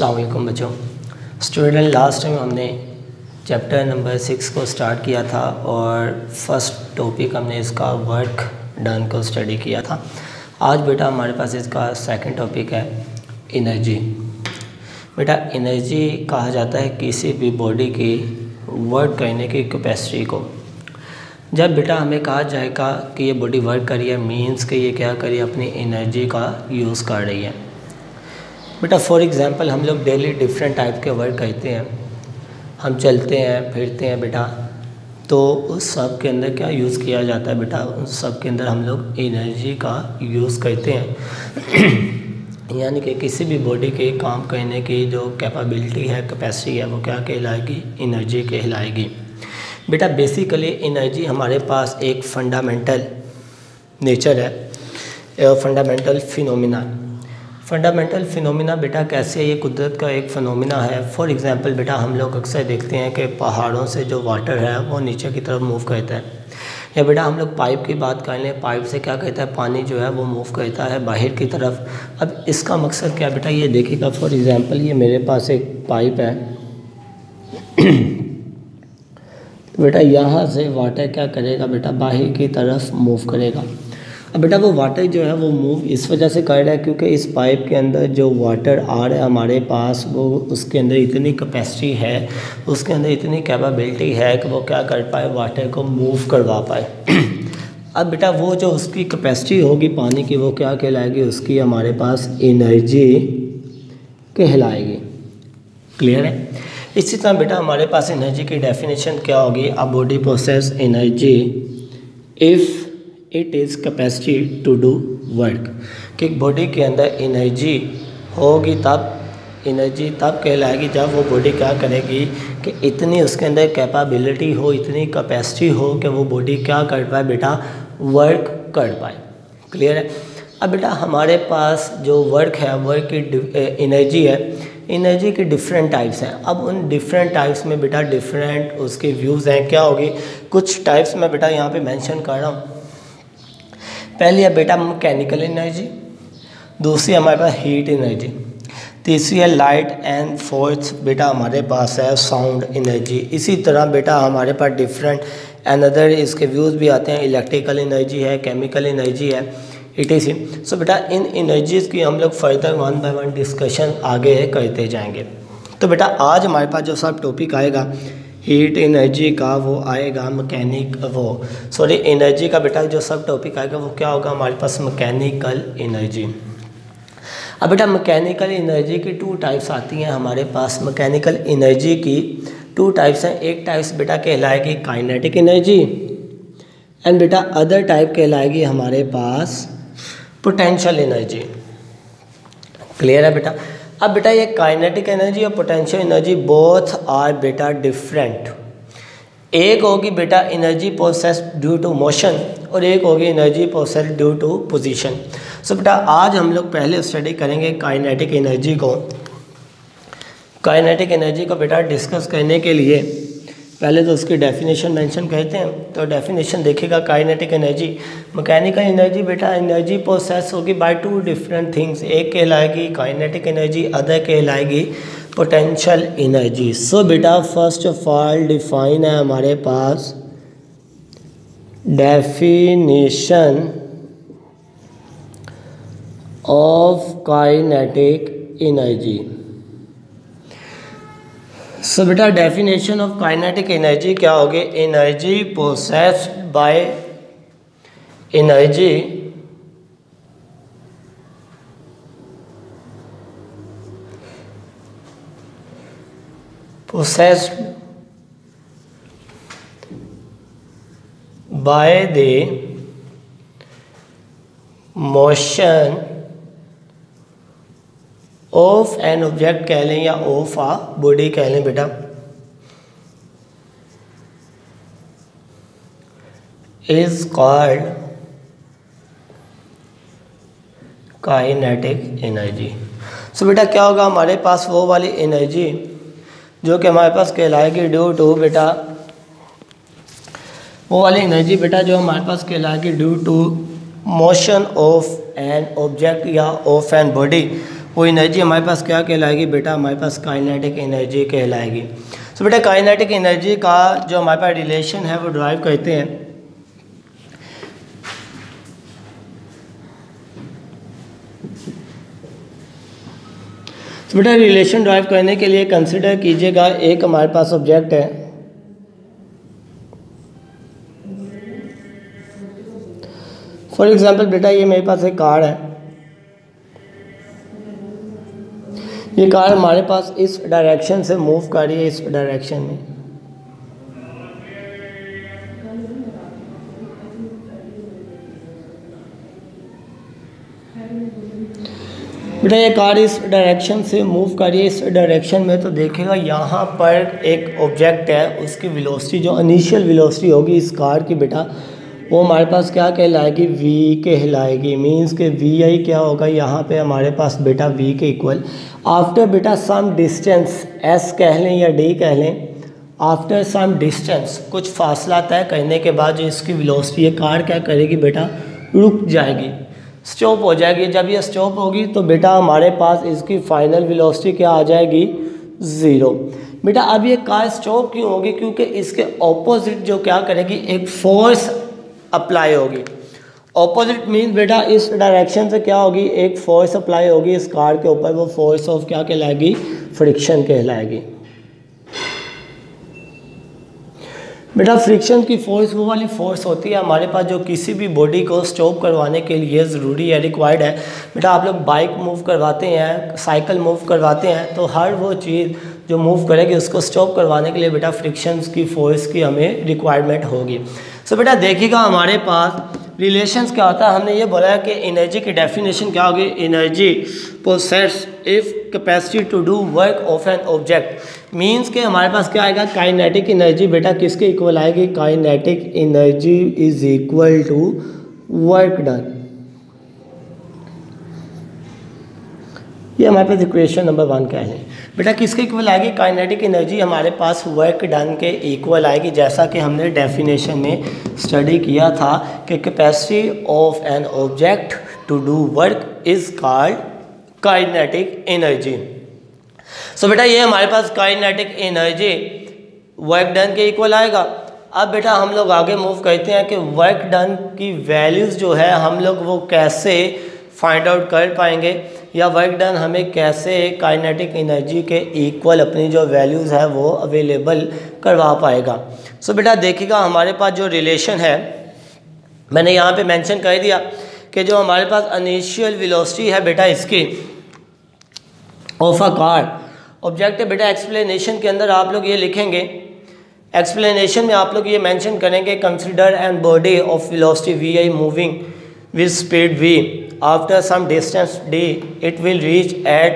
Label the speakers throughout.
Speaker 1: अस्सलाम वालेकुम बच्चों। स्टूडेंट, लास्ट टाइम हमने चैप्टर नंबर 6 को स्टार्ट किया था और फर्स्ट टॉपिक हमने इसका वर्क डन को स्टडी किया था। आज बेटा हमारे पास इसका सेकंड टॉपिक है एनर्जी। बेटा एनर्जी कहा जाता है किसी भी बॉडी की वर्क करने की कैपेसिटी को। जब बेटा हमें कहा जाएगा कि ये बॉडी वर्क कर रही है, मीन्स कि ये क्या कर रही है, अपनी एनर्जी का यूज़ कर रही है। बेटा फॉर एग्ज़ाम्पल हम लोग डेली डिफरेंट टाइप के वर्क करते हैं, हम चलते हैं फिरते हैं बेटा, तो उस सब के अंदर क्या यूज़ किया जाता है बेटा, उस सब के अंदर हम लोग एनर्जी का यूज़ करते हैं। यानी कि किसी भी बॉडी के काम करने की जो कैपेबिलिटी है, कैपेसिटी है, वो क्या कहलाएगी, एनर्जी कहलाएगी। बेटा बेसिकली एनर्जी हमारे पास एक फंडामेंटल नेचर है, फंडामेंटल फिनोमिना बेटा कैसे, ये कुदरत का एक फिनोमिना है। फॉर एग्ज़ाम्पल बेटा हम लोग अक्सर देखते हैं कि पहाड़ों से जो वाटर है वो नीचे की तरफ मूव करता है, या बेटा हम लोग पाइप की बात कर लें, पाइप से क्या कहता है, पानी जो है वो मूव करता है बाहर की तरफ। अब इसका मकसद क्या बेटा, ये देखिएगा फॉर एग्ज़ाम्पल ये मेरे पास एक पाइप है तो बेटा यहाँ से वाटर क्या करेगा बेटा, बाहर की तरफ मूव करेगा। अब बेटा वो वाटर जो है वो मूव इस वजह से कर रहा है क्योंकि इस पाइप के अंदर जो वाटर आ रहा है हमारे पास, वो उसके अंदर इतनी कैपेसिटी है, उसके अंदर इतनी कैपेबिलिटी है कि वो क्या कर पाए, वाटर को मूव करवा पाए। अब बेटा वो जो उसकी कैपेसिटी होगी पानी की, वो क्या कहलाएगी, उसकी हमारे पास एनर्जी कहलाएगी। क्लियर है। इसी तरह बेटा हमारे पास एनर्जी की डेफिनेशन क्या होगी, a body possess energy if it is capacity to do work. कि बॉडी के अंदर एनर्जी होगी तब कहलाएगी जब वो बॉडी क्या करेगी कि इतनी उसके अंदर कैपेबिलिटी हो, इतनी कैपेसिटी हो कि वो बॉडी क्या कर पाए बेटा, वर्क कर पाए। क्लियर है। अब बेटा हमारे पास जो वर्क है, वर्क की एनर्जी है, एनर्जी के डिफरेंट टाइप्स हैं। अब उन डिफरेंट टाइप्स में बेटा डिफरेंट उसके व्यूज़ हैं। क्या होगी, कुछ टाइप्स मैं बेटा यहाँ पे मेंशन कर रहा हूँ। पहली है बेटा मैकेनिकल एनर्जी, दूसरी हमारे पास हीट एनर्जी, तीसरी है लाइट, एंड फोर्थ बेटा हमारे पास है साउंड एनर्जी। इसी तरह बेटा हमारे पास डिफरेंट अनदर इसके व्यूज़ भी आते हैं, इलेक्ट्रिकल एनर्जी है, केमिकल एनर्जी है, etc। सो बेटा इन एनर्जीज़ की हम लोग further one by one discussion आगे करते जाएंगे। तो बेटा आज हमारे पास जो सब टॉपिक आएगा हीट एनर्जी का, वो आएगा एनर्जी का बेटा जो सब टॉपिक आएगा वो क्या होगा, हमारे पास मैकेनिकल एनर्जी। अब बेटा मैकेनिकल एनर्जी की टू टाइप्स आती हैं हमारे पास। मैकेनिकल एनर्जी की टू टाइप्स हैं। एक टाइप्स बेटा कहलाएगी काइनेटिक एनर्जी, एंड बेटा अदर टाइप कहलाएगी हमारे पास पोटेंशियल एनर्जी। क्लियर है बेटा। अब बेटा ये काइनेटिक एनर्जी और पोटेंशियल एनर्जी बोथ आर बेटा डिफरेंट। एक होगी बेटा energy process due to motion और एक होगी energy process due to position. So बेटा आज हम लोग पहले स्टडी करेंगे काइनेटिक एनर्जी को। काइनेटिक एनर्जी को बेटा डिस्कस करने के लिए पहले तो उसकी डेफिनेशन मेंशन करते हैं। तो डेफिनेशन देखिएगा, काइनेटिक एनर्जी, मैकेनिकल एनर्जी बेटा एनर्जी प्रोसेस होगी बाय टू डिफरेंट थिंग्स। एक कहलाएगी काइनेटिक एनर्जी, अदर कहलाएगी पोटेंशियल एनर्जी। सो बेटा फर्स्ट ऑफ ऑल डिफाइन है हमारे पास definition of kinetic energy. So बेटा डेफिनेशन ऑफ काइनेटिक एनर्जी क्या होगी, energy processed by energy processed by the motion of an object कह लें या ऑफ आ बॉडी कह लें बेटा, is called kinetic energy. So बेटा क्या होगा, हमारे पास वो वाली एनर्जी जो कि हमारे पास कहलाएगी ड्यू टू बेटा, वो वाली एनर्जी बेटा जो हमारे पास कहलाएगी due to motion of an object या ऑफ एन बॉडी, वो एनर्जी हमारे पास क्या कहलाएगी बेटा, हमारे पास काइनेटिक एनर्जी कहलाएगी। सो बेटा काइनेटिक एनर्जी का जो हमारे पास रिलेशन है वो ड्राइव करते हैं। तो बेटा रिलेशन ड्राइव करने के लिए कंसिडर कीजिएगा एक हमारे पास ऑब्जेक्ट है, फॉर एग्जांपल बेटा ये मेरे पास एक कार है। ये कार हमारे पास इस डायरेक्शन से मूव कर रही है, इस डायरेक्शन में। बेटा ये कार इस डायरेक्शन से मूव कर रही है, इस डायरेक्शन में। तो देखेगा यहाँ पर एक ऑब्जेक्ट है, उसकी वेलोसिटी जो इनिशियल वेलोसिटी होगी इस कार की बेटा, वो हमारे पास क्या कहलाएगी, v कहलाएगी। मींस के वी आई क्या होगा यहाँ पे हमारे पास बेटा v के इक्वल। आफ्टर बेटा सम डिस्टेंस s कह लें या d कह लें, आफ्टर सम डिस्टेंस कुछ फासला तय करने के बाद जो इसकी वेलोसिटी है, कार क्या करेगी बेटा, रुक जाएगी, स्टॉप हो जाएगी। जब ये स्टॉप होगी तो बेटा हमारे पास इसकी फाइनल वेलोसिटी क्या आ जाएगी, 0। बेटा अब ये कार स्टॉप क्यों होगी, क्योंकि इसके ऑपोजिट जो क्या करेगी, एक फोर्स अप्लाई होगी। ऑपोजिट मीन बेटा इस डायरेक्शन से क्या होगी, एक फोर्स अप्लाई होगी इस कार के ऊपर, वो फोर्स ऑफ क्या कहलाएगी, फ्रिक्शन कहलाएगी। बेटा फ्रिक्शन की फोर्स वो वाली फोर्स होती है हमारे पास जो किसी भी बॉडी को स्टॉप करवाने के लिए ज़रूरी है, रिक्वायर्ड है। बेटा आप लोग बाइक मूव करवाते हैं, साइकिल मूव करवाते हैं, तो हर वो चीज़ जो मूव करेगी उसको स्टॉप करवाने के लिए बेटा फ्रिक्शंस की फोर्स की हमें रिक्वायरमेंट होगी। सो बेटा देखिएगा हमारे पास रिलेशंस क्या होता है। हमने ये बोला है कि एनर्जी की डेफिनेशन क्या होगी, energy possess if capacity to do work of an object. Means के हमारे पास क्या आएगा, काइनेटिक एनर्जी बेटा किसके इक्वल आएगी, kinetic energy is equal to work done. ये हमारे पास इक्वेशन नंबर 1 कह लें। बेटा किसके इक्वल आएगी, काइनेटिक एनर्जी हमारे पास वर्क डन के इक्वल आएगी, जैसा कि हमने डेफिनेशन में स्टडी किया था कि capacity of an object to do work is called kinetic energy. So बेटा ये हमारे पास काइनेटिक एनर्जी वर्क डन के इक्वल आएगा। अब बेटा हम लोग आगे मूव करते हैं कि वर्क डन की वैल्यूज़ जो है हम लोग वो कैसे फाइंड आउट कर पाएंगे, या वर्क डन हमें कैसे काइनेटिक एनर्जी के इक्वल अपनी जो वैल्यूज़ है वो अवेलेबल करवा पाएगा। सो बेटा देखिएगा हमारे पास जो रिलेशन है मैंने यहाँ पे मेंशन कर दिया कि जो हमारे पास इनिशियल वेलोसिटी है बेटा इसकी ऑफ अ कार ऑब्जेक्ट है बेटा। एक्सप्लेनेशन के अंदर आप लोग ये लिखेंगे, एक्सप्लेनेशन में आप लोग ये मेंशन करेंगे, consider an body of velocity V I moving with speed v after some distance d, it will reach at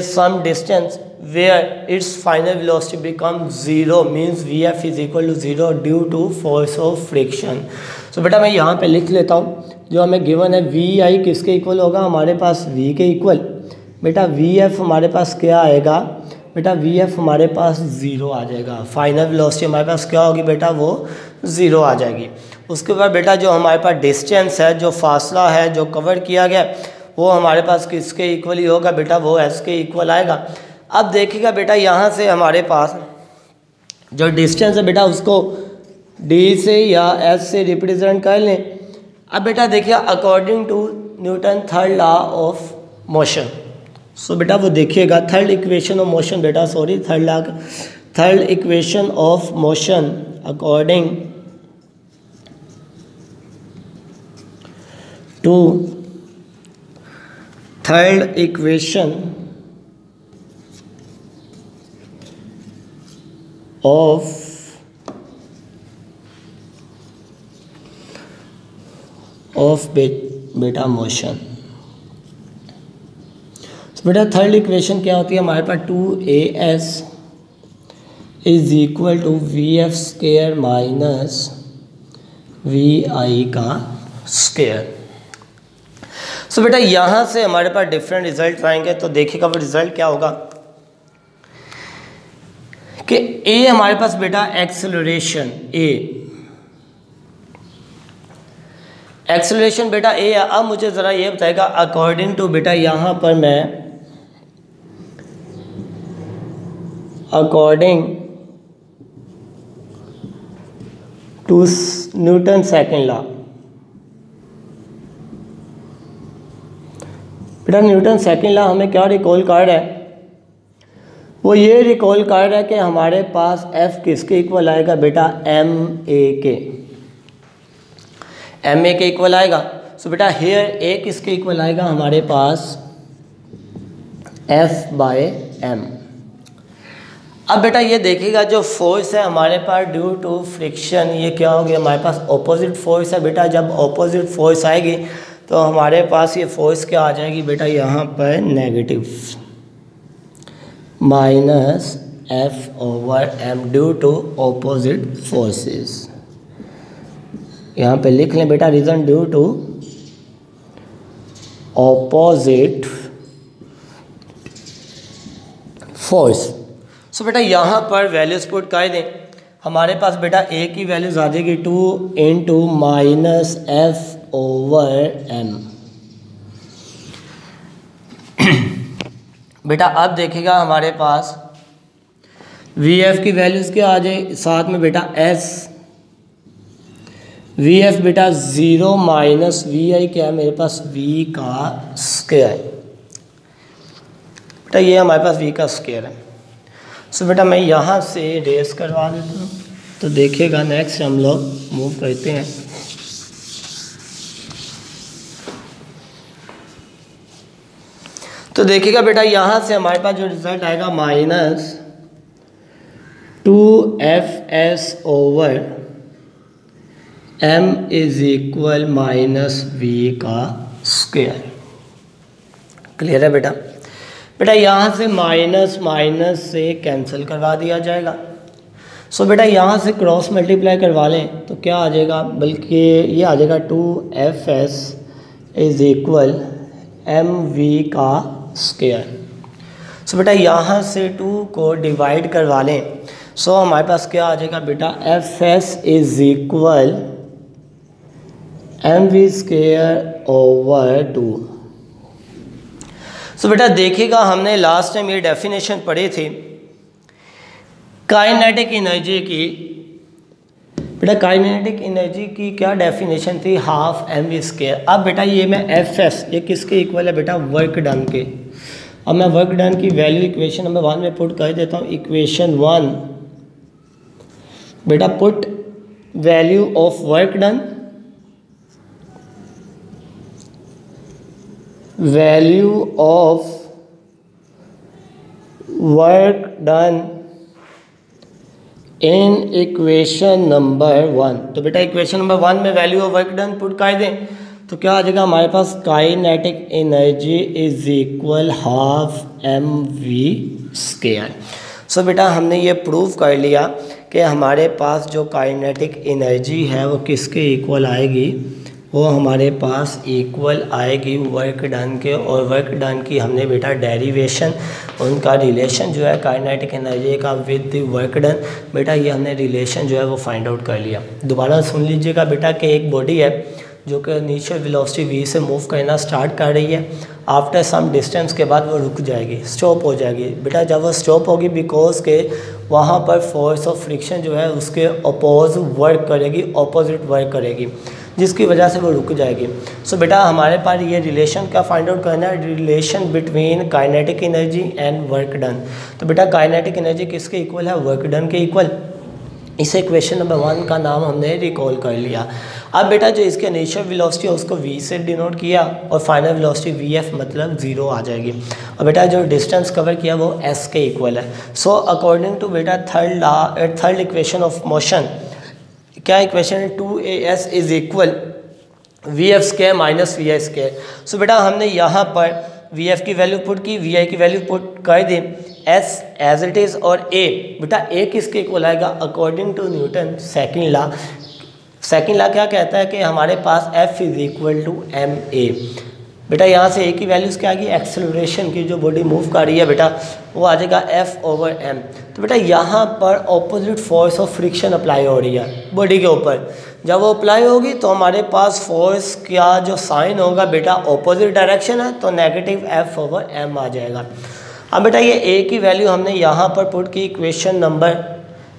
Speaker 1: some distance where its final velocity becomes 0, means vf is equal to 0 due to force of friction। so बेटा मैं यहाँ पे लिख लेता हूँ, जो हमें given है vi किसके इक्वल होगा, हमारे पास v के इक्वल। बेटा vf हमारे पास क्या आएगा, बेटा vf हमारे पास 0 आ जाएगा। फाइनल वेलोसिटी हमारे पास क्या होगी बेटा, वो 0 आ जाएगी। उसके बाद बेटा जो हमारे पास डिस्टेंस है, जो फासला है जो कवर किया गया, वो हमारे पास किसके इक्वल ही होगा बेटा, वो s के इक्वल आएगा। अब देखिएगा बेटा यहाँ से हमारे पास जो डिस्टेंस है बेटा उसको d से या s से रिप्रेजेंट कर लें। अब बेटा देखिए according to Newton third law of motion, so बेटा वो देखिएगा थर्ड इक्वेशन ऑफ मोशन बेटा, sorry third equation of motion according to third equation of बेटा मोशन। बेटा थर्ड इक्वेशन क्या होती है हमारे पास, 2as is equal to vf square minus vi का स्क्वायर। सो बेटा यहाँ से हमारे पास डिफरेंट रिजल्ट आएंगे, तो देखिएगा वो रिजल्ट क्या होगा कि ए हमारे पास बेटा एक्सेलरेशन, एक्सेलरेशन बेटा ए है। अब मुझे ज़रा ये बताएगा अकॉर्डिंग टू बेटा यहाँ पर मैं according to Newton second law, बेटा न्यूटन सेकंड लॉ हमें क्या रिकॉल कर रहा है? वो ये रिकॉल कर रहा है कि हमारे पास एफ किसके इक्वल आएगा बेटा? एम ए के, एम ए के इक्वल आएगा। सो बेटा हेयर ए किसके इक्वल आएगा हमारे पास? F bye M. अब बेटा ये देखिएगा जो फोर्स है हमारे पास ड्यू टू फ्रिक्शन, ये क्या हो गया हमारे पास? ऑपोजिट फोर्स है बेटा। जब ऑपोजिट फोर्स आएगी तो हमारे पास ये फोर्स क्या आ जाएगी बेटा? यहाँ पर negative minus F over M due to opposite forces. यहाँ पे लिख लें बेटा reason due to opposite force. So बेटा यहाँ पर वैल्यूज पुट कर दें। हमारे पास बेटा ए की वैल्यूज आ जाएगी 2 into minus F over M. बेटा अब देखिएगा हमारे पास वी एफ की वैल्यूज क्या आ जाए साथ में बेटा एस। वी एफ बेटा 0 माइनस वी आई क्या है मेरे पास? वी का स्क्वायर। बेटा ये हमारे पास वी का स्क्वायर है। सो बेटा मैं यहाँ से रेस करवा देता हूँ। तो देखिएगा नेक्स्ट हम लोग मूव करते हैं। तो देखिएगा बेटा यहाँ से हमारे पास जो रिजल्ट आएगा minus 2fs over m is equal minus V का स्क्वायर। क्लियर है बेटा? बेटा यहाँ से माइनस माइनस से कैंसिल करवा दिया जाएगा। सो बेटा यहाँ से क्रॉस मल्टीप्लाई करवा लें तो क्या आ जाएगा? बल्कि ये आ जाएगा 2fs is equal M V का स्क्वायर। सो बेटा यहाँ से 2 को डिवाइड करवा लें। सो हमारे पास क्या आ जाएगा बेटा? F S is equal M V square over 2। So बेटा देखिएगा हमने लास्ट टाइम ये डेफिनेशन पढ़ी थी काइनेटिक एनर्जी की। बेटा काइनेटिक एनर्जी की क्या डेफिनेशन थी? Half M V square. अब बेटा ये मैं एफ एस ये किसके इक्वल है बेटा? वर्क डन के। अब मैं वर्क डन की वैल्यू इक्वेशन नंबर 1 में पुट कर देता हूँ। इक्वेशन 1 बेटा put value of work done, value of work done in equation number 1। तो बेटा इक्वेशन नंबर 1 में value of work done put कर दें तो क्या आ जाएगा हमारे पास? Kinetic energy is equal half M V square. So बेटा हमने ये प्रूव कर लिया कि हमारे पास जो काइनेटिक एनर्जी है वो किसके इक्वल आएगी? वो हमारे पास इक्वल आएगी वर्क डन के। और वर्क डन की हमने बेटा डेरिवेशन, उनका रिलेशन जो है काइनेटिक एनर्जी का विद द वर्क डन, बेटा ये हमने रिलेशन जो है वो फाइंड आउट कर लिया। दोबारा सुन लीजिएगा बेटा कि एक बॉडी है जो कि इनिशियल वेलोसिटी v से मूव करना स्टार्ट कर रही है। आफ्टर सम डिस्टेंस के बाद वो रुक जाएगी, स्टॉप हो जाएगी। बेटा जब वो स्टॉप होगी बिकॉज के वहाँ पर फोर्स ऑफ फ्रिक्शन जो है उसके अपोज वर्क करेगी, ऑपोजिट वर्क करेगी, जिसकी वजह से वो रुक जाएगी। सो बेटा हमारे पास ये रिलेशन क्या फाइंड आउट करना है? Relation between kinetic energy and work done. तो बेटा काइनेटिक एनर्जी किसके इक्वल है? वर्क डन के इक्वल। इसे इक्वेशन नंबर 1 का नाम हमने रिकॉल कर लिया। अब बेटा जो इसके इनिशियल वेलोसिटी है उसको v से डिनोट किया और फाइनल वेलोसिटी vf मतलब 0 आ जाएगी। और बेटा जो डिस्टेंस कवर किया वो s के इक्वल है। सो अकॉर्डिंग टू बेटा थर्ड इक्वेशन ऑफ मोशन, क्या इक्वेशन है? 2as is equal vf square minus vi square. So बेटा हमने यहाँ पर vf की वैल्यू पुट की, vi की वैल्यू पुट कर दी, s एज इट इज़ और a बेटा a किसके इक्वल आएगा? According to Newton second law. Second law क्या कहता है कि हमारे पास f is equal to M A. बेटा यहाँ से a की वैल्यूज़ क्या आ गई? एक्सेलरेशन की, जो बॉडी मूव कर रही है बेटा वो आ जाएगा f ओवर m। तो बेटा यहाँ पर opposite force of friction apply हो रही है बॉडी के ऊपर। जब वो अप्लाई होगी तो हमारे पास फोर्स का जो साइन होगा बेटा ऑपोजिट डायरेक्शन है, तो नेगेटिव F/m आ जाएगा। अब बेटा ये ए की वैल्यू हमने यहाँ पर पुट की इक्वेशन नंबर,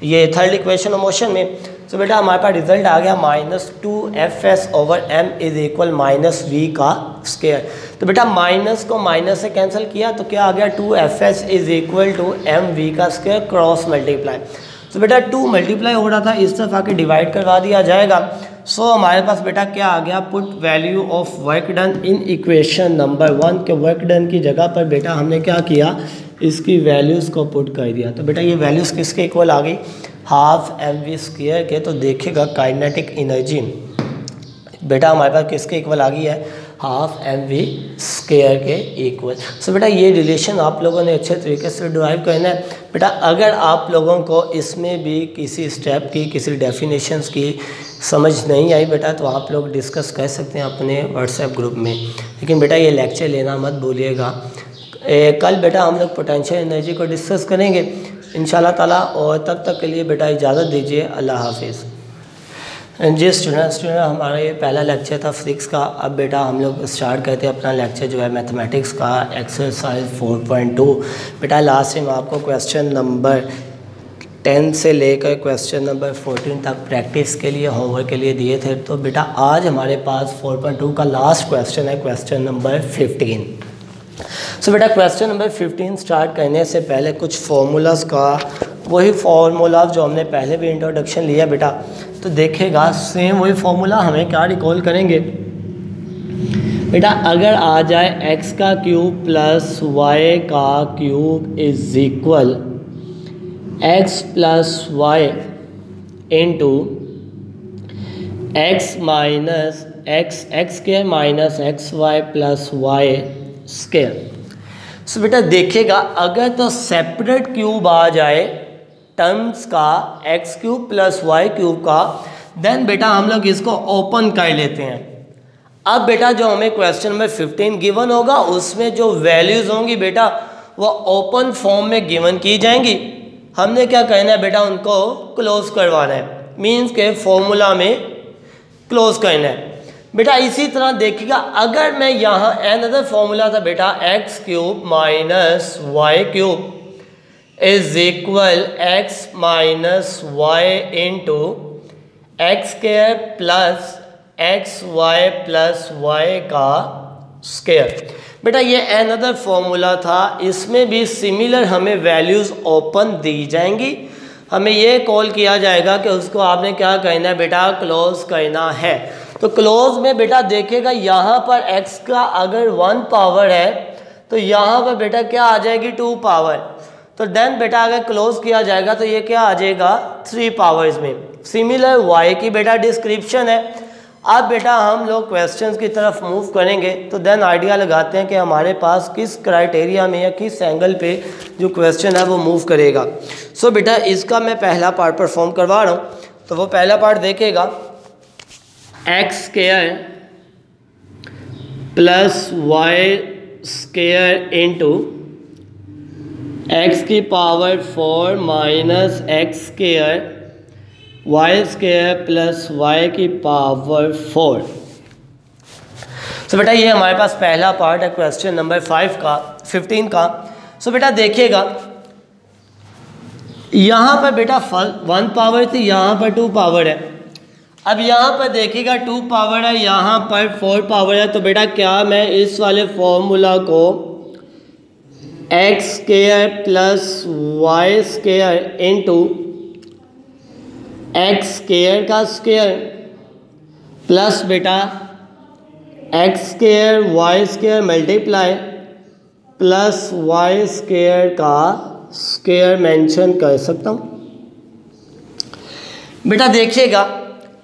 Speaker 1: ये थर्ड इक्वेशन ऑफ मोशन में। तो बेटा हमारे पास रिजल्ट आ गया -2Fs/m इज इक्वल -v का स्क्वायर। तो बेटा माइनस को माइनस से कैंसिल किया तो क्या आ गया 2Fs is equal to mv का स्क्वायर क्रॉस मल्टीप्लाई। तो बेटा 2 मल्टीप्लाई हो रहा था, इस तरफ आके डिवाइड करवा दिया जाएगा। सो हमारे पास बेटा क्या आ गया, put value of work done in equation number 1 के वर्क डन की जगह पर बेटा हमने क्या किया, इसकी वैल्यूज़ को पुट कर दिया। तो बेटा ये वैल्यूज़ किसके इक्वल आ गई, हाफ mv स्क्वायर के। तो देखिएगा काइनेटिक एनर्जी बेटा हमारे पास किसके इक्वल आ गई है, हाफ mv स्क्वायर के इक्वल। सो बेटा ये रिलेशन आप लोगों ने अच्छे तरीके से डिराइव करना है। बेटा अगर आप लोगों को इसमें भी किसी स्टेप की, किसी डेफिनेशंस की समझ नहीं आई बेटा, तो आप लोग डिस्कस कर सकते हैं अपने व्हाट्सएप ग्रुप में। लेकिन बेटा ये लेक्चर लेना मत भूलिएगा। कल बेटा हम लोग पोटेंशियल एनर्जी को डिस्कस करेंगे इंशाल्लाह ताला, और तब तक के लिए बेटा इजाज़त दीजिए, अल्लाह हाफिज़। जी स्टूडेंट हमारा ये पहला लेक्चर था फिजिक्स का। अब बेटा हम लोग स्टार्ट करते हैं अपना लेक्चर जो है मैथमेटिक्स का, एक्सरसाइज 4.2। बेटा लास्ट टाइम आपको क्वेश्चन नंबर 10 से लेकर क्वेश्चन नंबर 14 तक प्रैक्टिस के लिए, होमवर्क के लिए दिए थे। तो बेटा आज हमारे पास 4.2 का लास्ट क्वेश्चन है, क्वेश्चन नंबर 15। सो बेटा क्वेश्चन नंबर 15 स्टार्ट करने से पहले कुछ फार्मूलाज का, वही फार्मूला जो हमने पहले भी इंट्रोडक्शन लिया बेटा, तो देखेगा सेम वही फार्मूला हमें क्या रिकॉल करेंगे बेटा। अगर आ जाए x का क्यूब प्लस y का cube is equal x plus Y into x minus x square minus XY plus Y square. So बेटा देखिएगा अगर तो सेपरेट क्यूब आ जाए टर्म्स का x cube plus Y cube का, देन बेटा हम लोग इसको ओपन कर लेते हैं। अब बेटा जो हमें क्वेश्चन नंबर 15 गिवन होगा उसमें जो वैल्यूज़ होंगी बेटा वो ओपन फॉर्म में गिवन की जाएंगी। हमने क्या कहना है बेटा, उनको क्लोज करवाना है, मीन्स के फॉर्मूला में क्लोज करना है बेटा। इसी तरह देखिएगा अगर मैं यहाँ अनदर फॉर्मूला था बेटा x cube minus Y cube is equal x minus Y into X square plus XY plus Y का स्क्वायर। बेटा ये अनदर फॉर्मूला था, इसमें भी सिमिलर हमें वैल्यूज़ ओपन दी जाएंगी। हमें ये कॉल किया जाएगा कि उसको आपने क्या कहना है बेटा, क्लोज करना है। तो क्लोज में बेटा देखिएगा यहाँ पर x का अगर 1 पावर है तो यहाँ पर बेटा क्या आ जाएगी 2 पावर। तो देन बेटा अगर क्लोज किया जाएगा तो ये क्या आ जाएगा 3 पावर्स में। सिमिलर y की बेटा डिस्क्रिप्शन है। अब बेटा हम लोग क्वेश्चंस की तरफ मूव करेंगे तो देन आइडिया लगाते हैं कि हमारे पास किस क्राइटेरिया में या किस एंगल पे जो क्वेश्चन है वो मूव करेगा। सो बेटा इसका मैं पहला पार्ट परफॉर्म करवा रहा हूँ। तो वो पहला पार्ट देखेगा X square plus Y square into X की power 4 minus X square Y square plus Y की पावर 4। सो बेटा ये हमारे पास पहला पार्ट है क्वेश्चन नंबर 15 का। सो बेटा देखिएगा यहाँ पर बेटा 1 पावर थी, यहाँ पर 2 पावर है। अब यहाँ पर देखिएगा 2 पावर है, यहाँ पर 4 पावर है। तो बेटा क्या मैं इस वाले फॉर्मूला को X square plus Y square into X square का स्क्वायर प्लस बेटा X square Y square multiply plus Y square का स्क्वायर मेंशन कर सकता हूँ। बेटा देखिएगा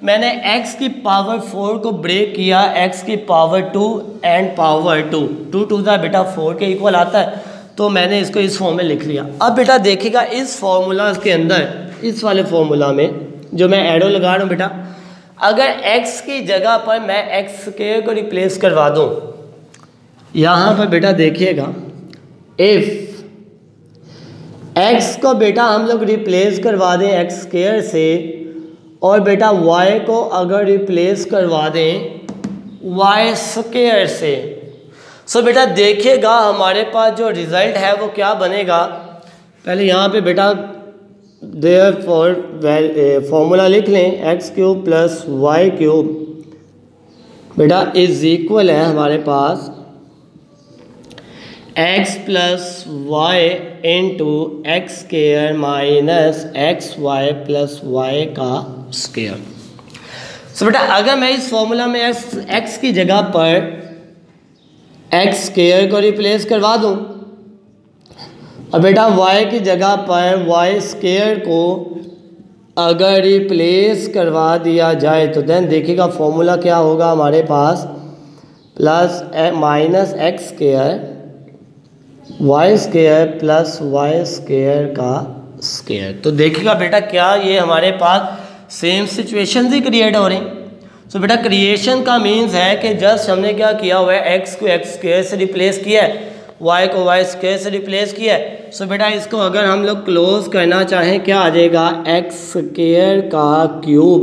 Speaker 1: मैंने x की पावर 4 को ब्रेक किया, x की power 2 and power 2 to the बेटा 4 के इक्वल आता है, तो मैंने इसको इस फॉर्म में लिख लिया। अब बेटा देखिएगा इस फॉर्मूला के अंदर, इस वाले फॉर्मूला में जो मैं एरो लगा रहा हूँ बेटा, अगर x की जगह पर मैं एक्स स्क्वायर को रिप्लेस करवा दूँ, यहाँ पर बेटा देखिएगा इफ़ x को बेटा हम लोग रिप्लेस करवा दें एक्स स्क्वायर से और बेटा y को अगर रिप्लेस करवा दें y स्क्वायर से, सो बेटा देखिएगा हमारे पास जो रिज़ल्ट है वो क्या बनेगा। पहले यहाँ पे बेटा देयरफॉर फॉर्मूला लिख लें, X cube plus Y cube बेटा इज इक्वल है हमारे पास X plus Y into X square minus X Y plus Y का स्क्वायर। सो बेटा अगर मैं इस फॉर्मूला में एक्स की जगह पर एक्स स्क्वायर को रिप्लेस करवा दूं और बेटा y की जगह पर y स्क्वायर को अगर रिप्लेस करवा दिया जाए तो देन देखिएगा फॉर्मूला क्या होगा हमारे पास, plus minus X square Y square plus Y square का स्क्वायर। तो देखिएगा बेटा क्या ये हमारे पास सेम सिचुएशन ही क्रिएट हो रही। सो बेटा क्रिएशन का मीन्स है कि जस्ट हमने क्या किया हुआ है, एक्स को एक्स स्क्वायर से रिप्लेस किया है, y को y स्क्वायर से रिप्लेस किया है। सो बेटा इसको अगर हम लोग क्लोज करना चाहें क्या आ जाएगा, एक्स स्क्वायर का क्यूब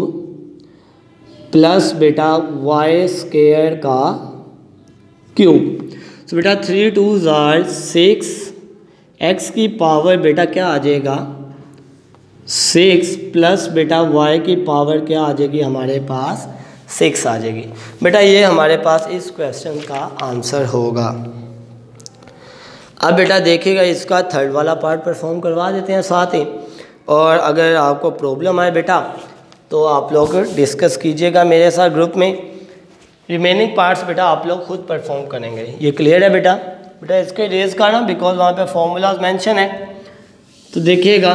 Speaker 1: प्लस बेटा y स्क्वायर का क्यूब। सो बेटा 3 2s are 6, x की पावर बेटा क्या आ जाएगा 6 प्लस बेटा y की पावर क्या आ जाएगी हमारे पास 6 आ जाएगी। बेटा ये हमारे पास इस क्वेश्चन का आंसर होगा। अब बेटा देखिएगा इसका थर्ड वाला पार्ट परफॉर्म करवा देते हैं साथ ही, और अगर आपको प्रॉब्लम आए बेटा तो आप लोग डिस्कस कीजिएगा मेरे साथ ग्रुप में। रिमेनिंग पार्ट्स बेटा आप लोग खुद परफॉर्म करेंगे। ये क्लियर है बेटा? बेटा इसके रेज करना बिकॉज वहाँ पे फॉर्मूलाज मेंशन है, तो देखिएगा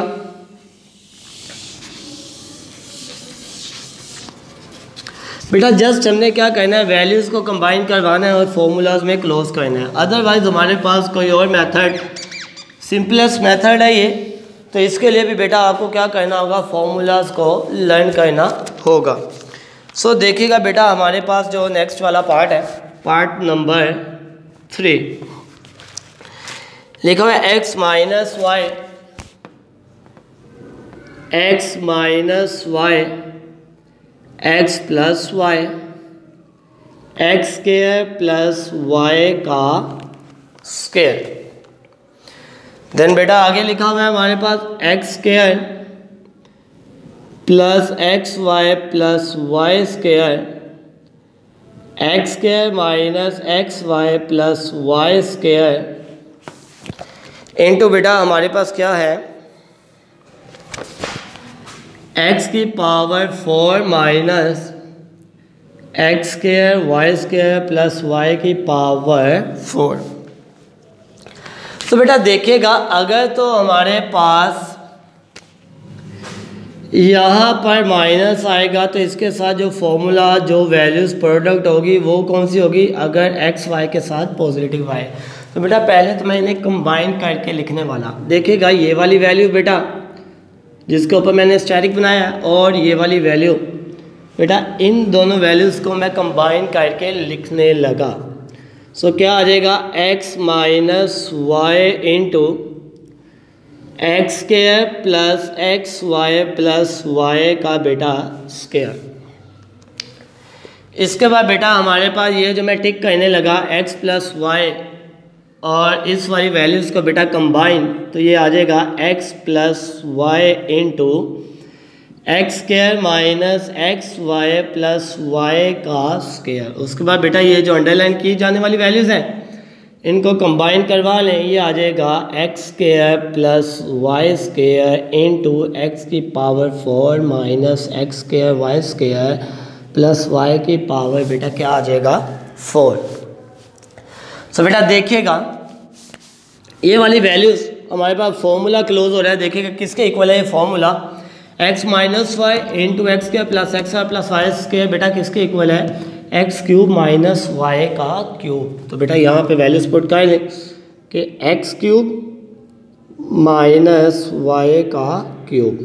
Speaker 1: बेटा जस्ट हमने क्या करना है, वैल्यूज़ को कंबाइन करवाना है और फॉर्मूलाज में क्लोज करना है। अदरवाइज हमारे पास कोई और मेथड, सिंपलेस्ट मेथड है ये, तो इसके लिए भी बेटा आपको क्या करना होगा, फॉर्मूलाज को लर्न करना होगा। सो देखिएगा बेटा हमारे पास जो नेक्स्ट वाला पार्ट है, पार्ट नंबर 3 लिखा हुआ है X minus Y, X minus Y X plus Y, X square plus Y का स्क्वायर। देन बेटा आगे लिखा हुआ है हमारे पास X square plus X Y plus Y square, X square minus X Y plus Y square into बेटा हमारे पास क्या है, एक्स की power 4 minus X square Y square plus Y की पावर 4। तो बेटा देखिएगा अगर तो हमारे पास यहाँ पर माइनस आएगा तो इसके साथ जो फॉर्मूला जो वैल्यूज़ प्रोडक्ट होगी वो कौन सी होगी, अगर एक्स वाई के साथ पॉजिटिव वाई। तो बेटा पहले तो मैं इन्हें कंबाइन करके लिखने वाला, देखिएगा ये वाली वैल्यू बेटा जिसके ऊपर मैंने स्टैटिक बनाया और ये वाली वैल्यू बेटा, इन दोनों वैल्यूज़ को मैं कंबाइन करके लिखने लगा। सो क्या आ जाएगा, X minus Y into X square plus X Y plus Y का बेटा स्क्वायर। इसके बाद बेटा हमारे पास ये जो मैं टिक करने लगा एक्स प्लस वाई और इस वाली वैल्यूज़ को बेटा कंबाइन, तो ये आ जाएगा X plus Y into X square minus X Y plus Y का स्क्वायर। उसके बाद बेटा ये जो अंडरलाइन की जाने वाली वैल्यूज़ हैं इनको कंबाइन करवा लें, ये आ जाएगा X square plus Y square into X की power 4 minus X square Y square plus Y की पावर बेटा क्या आ जाएगा 4। सो बेटा देखिएगा ये वाली वैल्यूज़ हमारे पास फॉर्मूला क्लोज हो रहा है, देखिएगा किसके इक्वल है ये formula, X minus Y into X square plus X Y plus Y square बेटा किसके इक्वल है, एक्स क्यूब माइनस वाई का क्यूब। तो बेटा यहाँ पे वैल्यूज पुट कर लें कि एक्स क्यूब माइनस वाई का क्यूब।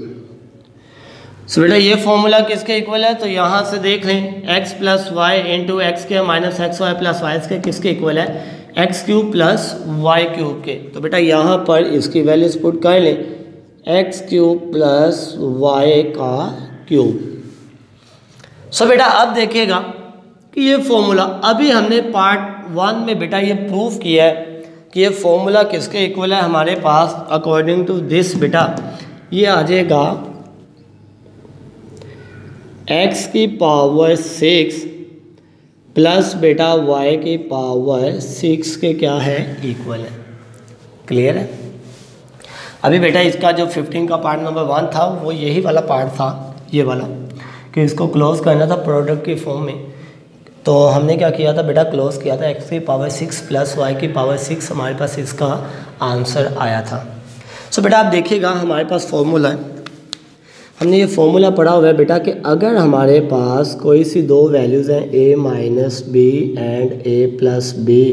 Speaker 1: सो बेटा ये फॉर्मूला किसके इक्वल है, तो यहाँ से देख लें X plus Y into X के minus X Y plus Y के किसके इक्वल है, X cube plus Y cube के। तो बेटा यहाँ पर इसकी वैल्यूज पुट कर लें, एक्स क्यूब प्लस वाई का क्यूब। सो बेटा अब देखिएगा कि ये फॉर्मूला अभी हमने पार्ट 1 में बेटा ये प्रूफ किया है कि ये फॉर्मूला किसके इक्वल है हमारे पास। अकॉर्डिंग टू दिस बेटा ये आ जाएगा x की पावर 6 प्लस बेटा y की पावर 6 के क्या है इक्वल है। क्लियर है। अभी बेटा इसका जो 15 का पार्ट नंबर 1 था वो यही वाला पार्ट था, ये वाला, कि इसको क्लोज करना था प्रोडक्ट की फॉर्म में। तो हमने क्या किया था बेटा, क्लोज किया था x की पावर 6 प्लस y की पावर 6, हमारे पास इसका आंसर आया था। सो बेटा आप देखिएगा हमारे पास फॉर्मूला है, हमने ये फॉर्मूला पढ़ा हुआ है बेटा कि अगर हमारे पास कोई सी दो वैल्यूज़ हैं a minus B and a plus B,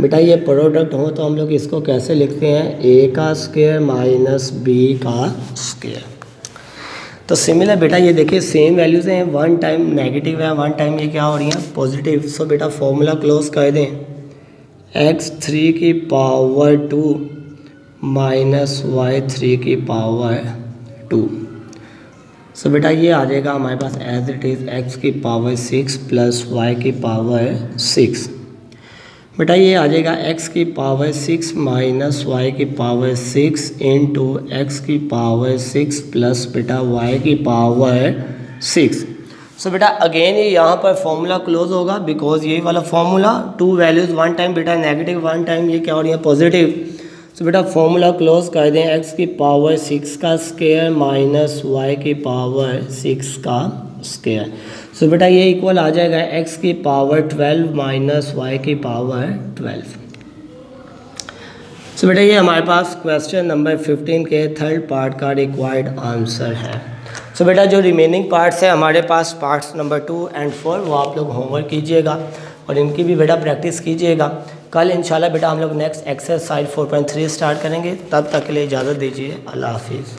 Speaker 1: बेटा ये प्रोडक्ट हो तो हम लोग इसको कैसे लिखते हैं, a का स्क्वायर माइनस b का स्क्वायर। तो सिमिलर बेटा ये देखिए सेम वैल्यूज़ हैं, वन टाइम नेगेटिव है, वन टाइम ये क्या हो रही हैं पॉजिटिव। सो बेटा फॉर्मूला क्लोज कर दें, x3 की पावर 2 माइनस y3 की पावर 2। सो बेटा ये आ जाएगा हमारे पास एज इट इज़ x की पावर 6 प्लस y की पावर 6। बेटा ये आ जाएगा x की पावर 6 माइनस y की पावर 6 इंटू एक्स की पावर 6 प्लस बेटा y की पावर 6। सो बेटा अगेन ये यहाँ पर फॉर्मूला क्लोज होगा बिकॉज यही वाला formula two values one time बेटा नेगेटिव, वन टाइम ये क्या हो रही है पॉजिटिव। सो बेटा फॉर्मूला क्लोज कर दें, x की पावर 6 का स्क्वायर माइनस y की पावर 6 का स्क्वायर। सो बेटा ये इक्वल आ जाएगा x की पावर 12 माइनस y की पावर 12। सो बेटा ये हमारे पास क्वेश्चन नंबर 15 के थर्ड पार्ट का रिक्वायर्ड आंसर है। सो बेटा जो रिमेनिंग पार्ट्स है हमारे पास पार्ट्स नंबर 2 एंड 4 वो आप लोग होमवर्क कीजिएगा और इनकी भी बेटा प्रैक्टिस कीजिएगा। कल इंशाल्लाह बेटा हम लोग नेक्स्ट एक्सरसाइज 4.3 स्टार्ट करेंगे। तब तक के लिए इजाज़त दीजिए। अल्लाह हाफिज़।